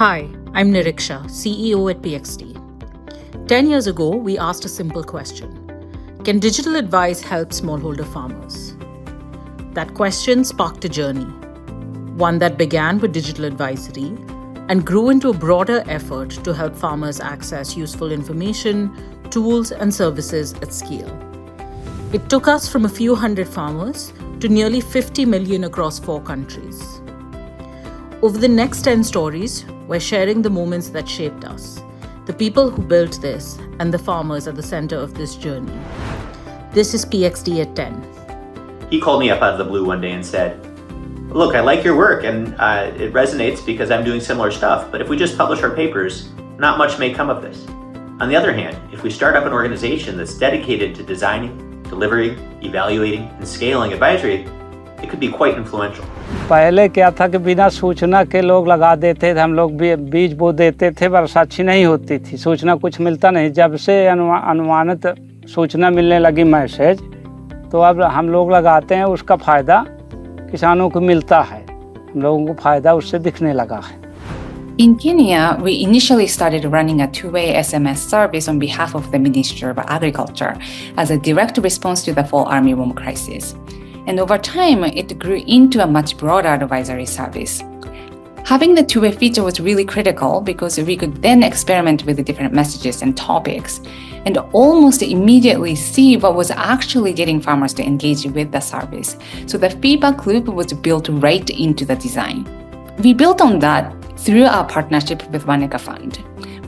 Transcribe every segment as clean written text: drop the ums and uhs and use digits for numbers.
Hi, I'm Niriksha, CEO at PxD. 10 years ago, we asked a simple question. Can digital advice help smallholder farmers? That question sparked a journey, one that began with digital advisory and grew into a broader effort to help farmers access useful information, tools, and services at scale. It took us from a few hundred farmers to nearly 50 million across 4 countries. Over the next 10 stories, we're sharing the moments that shaped us, the people who built this, and the farmers at the center of this journey. This is PxD at 10. He called me up out of the blue one day and said, "Look, I like your work and it resonates because I'm doing similar stuff, but if we just publish our papers, not much may come of this. On the other hand, if we start up an organization that's dedicated to designing, delivering, evaluating, and scaling advisory, it could be quite influential." पहले क्या था कि बिना सूचना के लोग लगा देते थे, हम लोग बीज बो देते थे, वर्षा अच्छी नहीं होती थी, सूचना कुछ मिलता नहीं। जब से अनुमानित सूचना मिलने लगी मैसेज, तो अब हम लोग लगाते हैं, उसका फ़ायदा किसानों को मिलता है, हम लोगों को फ़ायदा उससे दिखने लगा है। In Kenya, we initially started running a two-way SMS service on behalf of the Ministry of Agriculture as a direct response to the fall armyworm crisis. And over time, it grew into a much broader advisory service. Having the two-way feature was really critical because we could then experiment with the different messages and topics and almost immediately see what was actually getting farmers to engage with the service. So the feedback loop was built right into the design. We built on that through our partnership with Waneka Fund.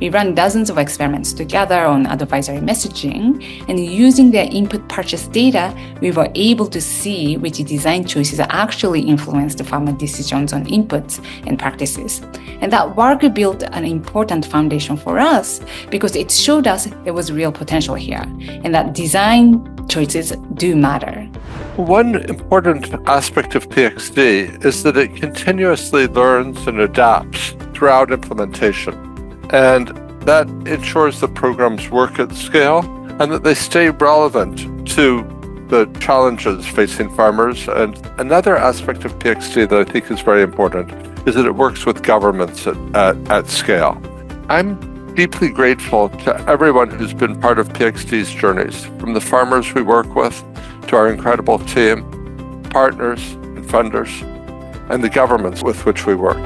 We ran dozens of experiments together on advisory messaging, and using their input purchase data, we were able to see which design choices actually influenced the farmer decisions on inputs and practices. And that work built an important foundation for us because it showed us there was real potential here, and that design choices do matter. One important aspect of PxD is that it continuously learns and adapts throughout implementation. And that ensures that programs work at scale and that they stay relevant to the challenges facing farmers. And another aspect of PxD that I think is very important is that it works with governments at scale. I'm deeply grateful to everyone who's been part of PxD's journeys, from the farmers we work with to our incredible team, partners and funders, and the governments with which we work.